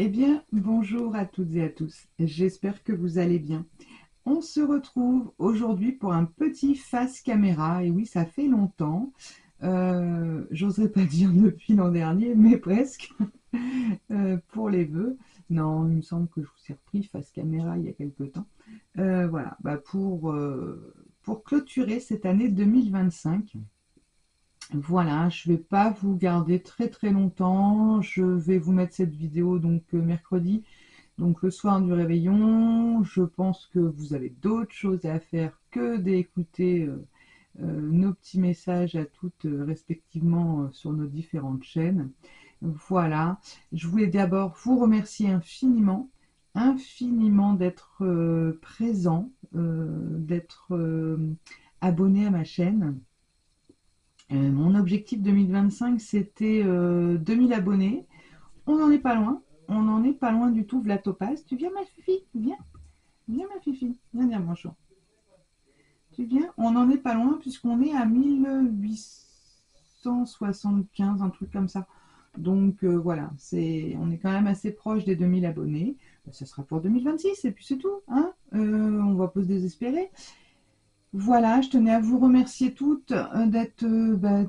Eh bien, bonjour à toutes et à tous. J'espère que vous allez bien. On se retrouve aujourd'hui pour un petit face caméra. Et oui, ça fait longtemps. J'oserais pas dire depuis l'an dernier, mais presque. Pour les vœux. Non, il me semble que je vous ai repris face caméra il y a quelque temps. Voilà, pour clôturer cette année 2025. Voilà, je vais pas vous garder très très longtemps. Je vais vous mettre cette vidéo donc mercredi. Donc le soir du réveillon, je pense que vous avez d'autres choses à faire que d'écouter nos petits messages à toutes respectivement sur nos différentes chaînes. Voilà, je voulais d'abord vous remercier infiniment, infiniment d'être présent, d'être abonné à ma chaîne. Mon objectif 2025, c'était 2000 abonnés. On n'en est pas loin. On n'en est pas loin du tout. Vlatopaz, tu viens ma fifi? Viens, viens ma fifi. Viens dire bonjour. Tu viens? On n'en est pas loin puisqu'on est à 1875, un truc comme ça. Donc voilà, on est quand même assez proche des 2000 abonnés. Ça sera pour 2026 et puis c'est tout. Hein, on va pas se désespérer. Voilà, je tenais à vous remercier toutes d'être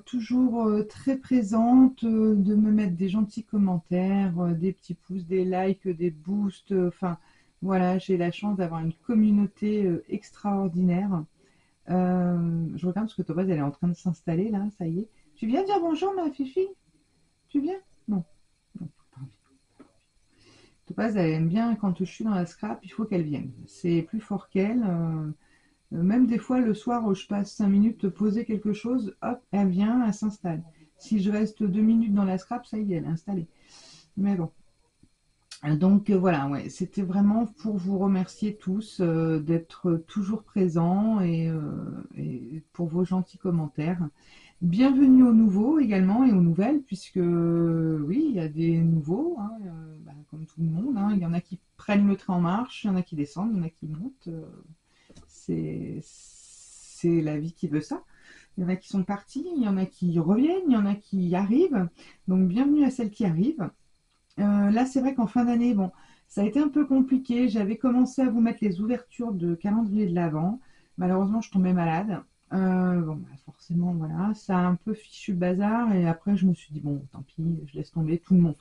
toujours très présentes, de me mettre des gentils commentaires, des petits pouces, des likes, des boosts. Enfin, voilà, j'ai la chance d'avoir une communauté extraordinaire. Je regarde parce que Topaz, elle est en train de s'installer là, ça y est. Tu viens dire bonjour, ma fifi? Tu viens? Non. Non, pas envie. Topaz, elle aime bien quand je suis dans la scrap, il faut qu'elle vienne. C'est plus fort qu'elle. Même des fois, le soir où je passe 5 minutes poser quelque chose, hop, elle vient, elle s'installe. Si je reste 2 minutes dans la scrap, ça y est, elle est installée. Mais bon. Donc voilà, ouais, c'était vraiment pour vous remercier tous d'être toujours présents et pour vos gentils commentaires. Bienvenue aux nouveaux également et aux nouvelles, puisque oui, il y a des nouveaux, hein, comme tout le monde. Hein. Il y en a qui prennent le train en marche, il y en a qui descendent, il y en a qui montent. C'est la vie qui veut ça. Il y en a qui sont partis, il y en a qui reviennent, il y en a qui arrivent. Donc bienvenue à celles qui arrivent. Là, c'est vrai qu'en fin d'année, bon, ça a été un peu compliqué. J'avais commencé à vous mettre les ouvertures de calendrier de l'Avent. Malheureusement, je tombais malade. Forcément, voilà, ça a un peu fichu le bazar. Et après, je me suis dit, bon, tant pis, je laisse tomber. Tout le monde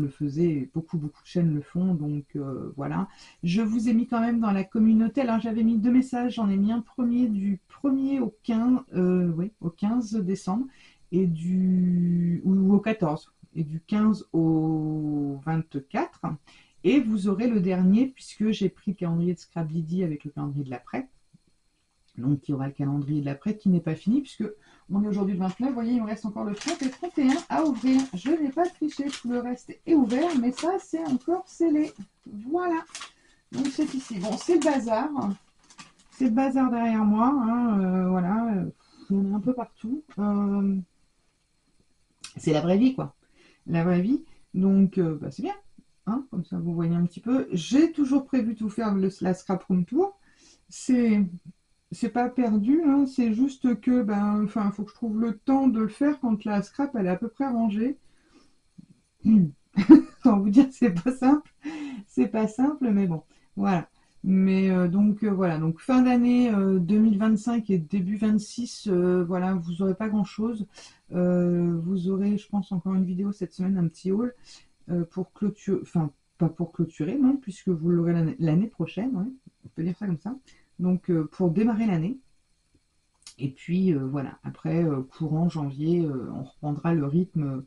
le faisait. Beaucoup de chaînes le font. Donc, voilà. Je vous ai mis quand même dans la communauté. Alors, j'avais mis deux messages. J'en ai mis un premier du 1er au 15, oui, au 15 décembre ou au 14 et du 15 au 24. Et vous aurez le dernier, puisque j'ai pris le calendrier de Scrabbledy avec le calendrier de l'après. Donc il y aura le calendrier de l'après qui n'est pas fini, puisque on est aujourd'hui le 29. Vous voyez, il me reste encore le 30 et 31 à ouvrir. Je n'ai pas triché, tout le reste est ouvert, mais ça, c'est encore scellé. Voilà. Donc c'est ici. Bon, c'est le bazar. C'est le bazar derrière moi. Hein, voilà. Il y en a un peu partout. C'est la vraie vie, quoi. La vraie vie. Donc, c'est bien. Hein, comme ça, vous voyez un petit peu. J'ai toujours prévu de vous faire la scrap room tour. C'est c'est pas perdu, hein, c'est juste que faut que je trouve le temps de le faire quand la scrap elle est à peu près rangée. Sans vous dire c'est pas simple, mais bon, voilà. Mais voilà, donc fin d'année 2025 et début 26, voilà, vous aurez pas grand chose. Vous aurez, je pense, encore une vidéo cette semaine, un petit haul pour clôturer, enfin pas pour clôturer, non, puisque vous l'aurez l'année prochaine, ouais, on peut dire ça comme ça. Donc pour démarrer l'année. Et puis voilà, après courant janvier, on reprendra le rythme,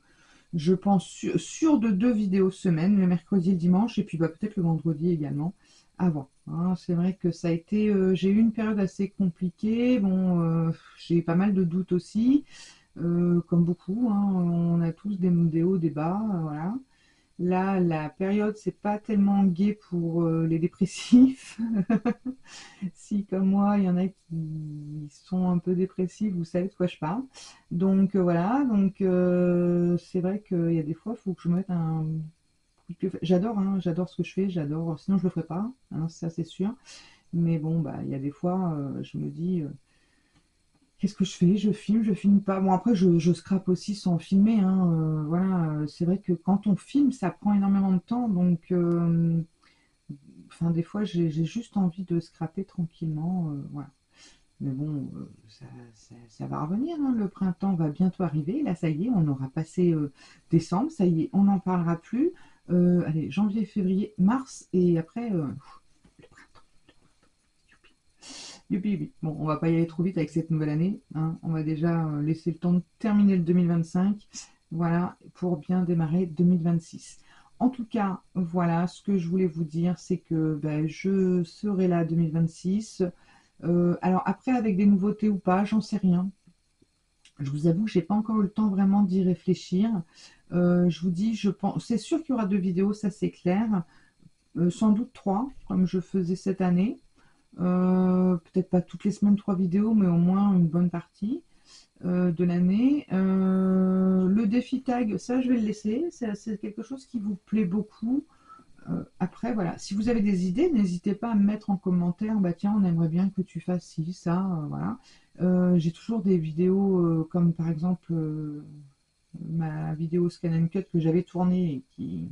je pense, sur de 2 vidéos semaine, le mercredi et le dimanche, et puis peut-être le vendredi également, avant. Hein, c'est vrai que ça a été, j'ai eu une période assez compliquée, bon, j'ai eu pas mal de doutes aussi, comme beaucoup, hein, on a tous des hauts, des bas, voilà. Là, la période, c'est pas tellement gai pour les dépressifs. Si, comme moi, il y en a qui sont un peu dépressifs, vous savez de quoi je parle. Donc, voilà. Donc, c'est vrai qu'il y a des fois, il faut que je me mette un coup de pied. J'adore, hein, j'adore ce que je fais, j'adore. Sinon, je le ferais pas, hein, ça, c'est sûr. Mais bon, il y a des fois, je me dis, qu'est-ce que je fais? Je filme pas. Bon, après, je scrape aussi sans filmer, hein, voilà, c'est vrai que quand on filme, ça prend énormément de temps, donc enfin, des fois, j'ai juste envie de scraper tranquillement, voilà. Mais bon, ça va revenir, hein. Le printemps va bientôt arriver. Là, ça y est, on aura passé décembre. Ça y est, on n'en parlera plus. Allez, janvier, février, mars. Et après, le printemps. Youpi. Youpi, youpi. Bon, on va pas y aller trop vite avec cette nouvelle année, hein. On va déjà laisser le temps de terminer le 2025. Voilà, pour bien démarrer 2026. En tout cas, voilà, ce que je voulais vous dire, c'est que ben, je serai là 2026. Alors après, avec des nouveautés ou pas, j'en sais rien. Je vous avoue que j'ai pas encore eu le temps vraiment d'y réfléchir. Je vous dis, je pense, c'est sûr qu'il y aura 2 vidéos, ça c'est clair. Sans doute 3, comme je faisais cette année. Peut-être pas toutes les semaines 3 vidéos, mais au moins une bonne partie de l'année. Le défi tag, ça je vais le laisser. C'est quelque chose qui vous plaît beaucoup. Après, voilà, si vous avez des idées, n'hésitez pas à me mettre en commentaire, bah tiens, on aimerait bien que tu fasses ci, ça, voilà. J'ai toujours des vidéos, comme par exemple ma vidéo Scan and Cut que j'avais tournée et qui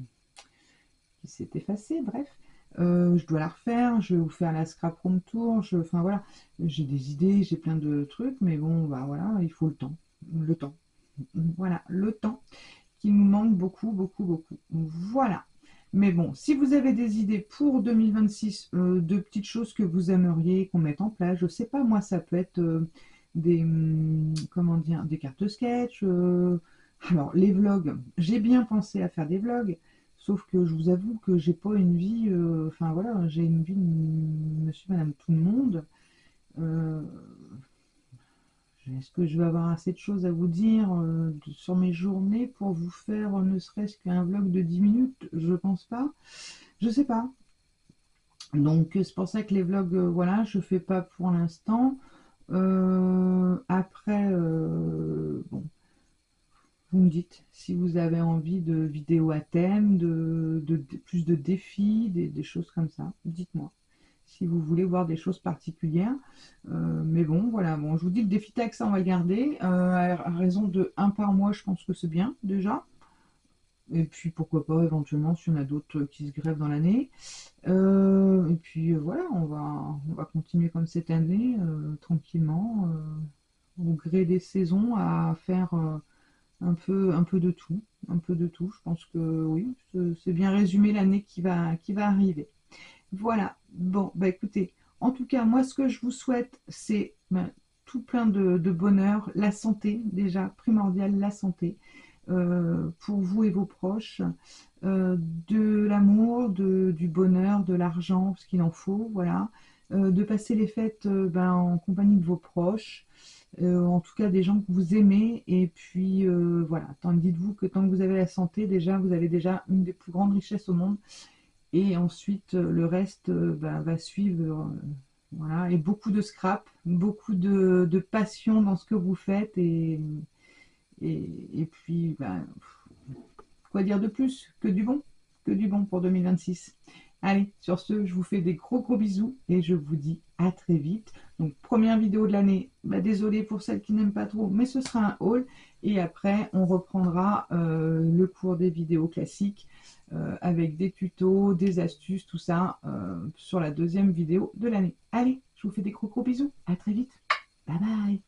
s'est effacée, bref. Je dois la refaire, je vais vous faire la scrap room tour, enfin voilà, j'ai des idées, j'ai plein de trucs, mais bon, bah voilà, il faut le temps, voilà, le temps qui nous manque beaucoup, beaucoup, beaucoup. Voilà. Mais bon, si vous avez des idées pour 2026, de petites choses que vous aimeriez qu'on mette en place, je sais pas, moi, ça peut être des, comment dire, des cartes sketch. Alors, les vlogs, j'ai bien pensé à faire des vlogs, sauf que je vous avoue que j'ai pas une vie, enfin voilà, j'ai une vie de monsieur, madame, tout le monde. Euh, Est-ce que je vais avoir assez de choses à vous dire sur mes journées pour vous faire ne serait-ce qu'un vlog de 10 minutes? Je pense pas. Je sais pas. Donc c'est pour ça que les vlogs, voilà, je fais pas pour l'instant. Après, bon, vous me dites si vous avez envie de vidéos à thème, plus de défis, des choses comme ça. Dites-moi si vous voulez voir des choses particulières. Mais bon, voilà, bon, je vous dis le défi tag, ça on va le garder. À raison de un par mois, je pense que c'est bien déjà. Et puis pourquoi pas éventuellement s'il y en a d'autres qui se grèvent dans l'année. Et puis voilà, on va continuer comme cette année, tranquillement, au gré des saisons, à faire un peu de tout. Un peu de tout. Je pense que oui, c'est bien résumé l'année qui va arriver. Voilà, bon, bah écoutez, en tout cas, moi ce que je vous souhaite, c'est tout plein de bonheur, la santé déjà, primordial, la santé, pour vous et vos proches, de l'amour, du bonheur, de l'argent, ce qu'il en faut, voilà, de passer les fêtes en compagnie de vos proches, en tout cas des gens que vous aimez, et puis voilà, dites-vous que tant que vous avez la santé, déjà, vous avez déjà une des plus grandes richesses au monde. Et ensuite, le reste va suivre. Voilà. Et beaucoup de scrap, beaucoup de passion dans ce que vous faites. Et puis, quoi dire de plus? Que du bon. Que du bon pour 2026. Allez, sur ce, je vous fais des gros gros bisous et je vous dis à très vite. Donc, première vidéo de l'année. Désolé pour celles qui n'aiment pas trop, mais ce sera un haul. Et après, on reprendra le cours des vidéos classiques avec des tutos, des astuces, tout ça sur la deuxième vidéo de l'année. Allez, je vous fais des gros gros bisous. À très vite. Bye bye.